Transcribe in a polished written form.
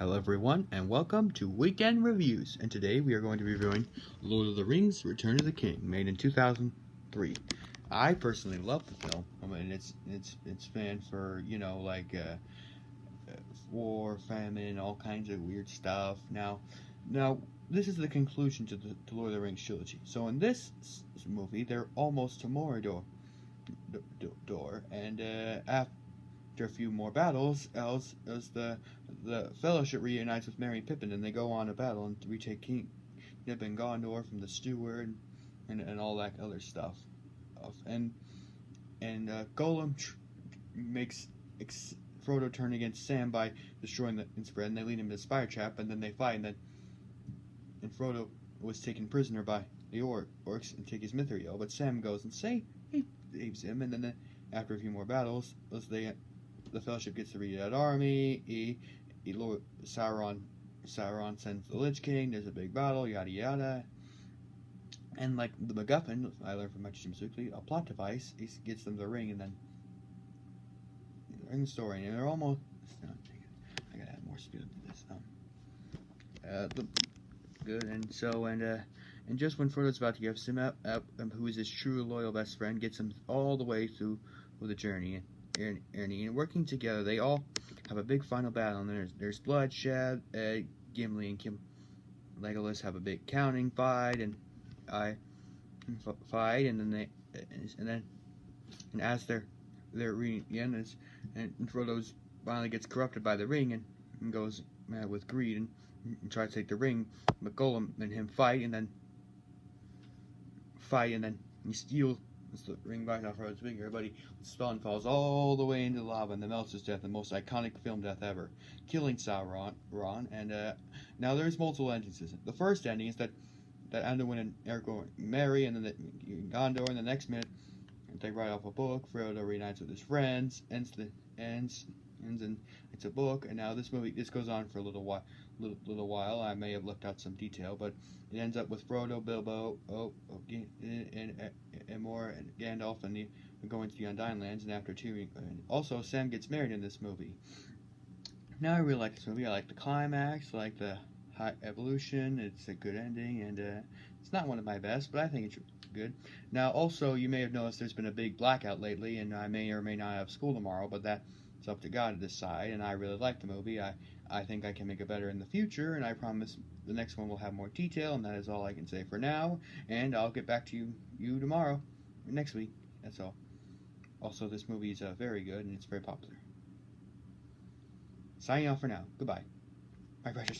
Hello everyone, and welcome to Weekend Reviews. And today we are going to be reviewing Lord of the Rings: Return of the King, made in 2003. I personally love the film. I mean, it's fanned for war, famine, all kinds of weird stuff. Now, this is the conclusion to the Lord of the Rings trilogy. So in this movie, they're almost to Mordor, and after a few more battles, as the Fellowship reunites with Merry and Pippin, and they go on a battle and retake Kingdom and Gondor from the Steward and all that other stuff. And Gollum makes Frodo turn against Sam by destroying the Innspread, and they lead him to the Spire Trap, and then they fight, and Frodo was taken prisoner by the orcs and take his Mithril, but Sam goes and saves him, and then after a few more battles, the Fellowship gets the reunited army. Lord Sauron sends the Lich King. There's a big battle, yada yada. And like the MacGuffin, I learned from Magician's Weekly, a plot device. He gets them the ring, and then the ring story. And they're almost. I gotta add more speed up to this. Good. And just when Frodo's about to give Sam up, who is his true loyal best friend, gets him all the way through the journey. And working together, they all have a big final battle, and there's bloodshed. Gimli and Legolas have a big counting fight, and as they're reading the end, and Frodo's finally gets corrupted by the ring and goes mad with greed and tries to take the ring, but Gollum and him fight, and then he steals the ring right off Frodo's finger, but he spell and falls all the way into the lava and then melts his death, the most iconic film death ever, killing Sauron. And now there's multiple endings. The first ending is that Anduin and Aragorn marry, and then Gondor, and the next minute they write off a book. Frodo reunites with his friends, ends and it's a book. And now this goes on for a little while. I may have left out some detail, but it ends up with Frodo, Bilbo, and more, and Gandalf, and going to the Undying Lands. And after also Sam gets married in this movie. Now I really like this movie. I like the climax, I like the high evolution. It's a good ending, and it's not one of my best, but I think it's good. Now, also, you may have noticed there's been a big blackout lately, and I may or may not have school tomorrow, but that's up to God to decide. And I really like the movie. I think I can make it better in the future, and I promise the next one will have more detail, and that is all I can say for now. And I'll get back to you tomorrow, next week. That's all. Also, this movie is very good, and it's very popular. Signing off for now. Goodbye. My precious.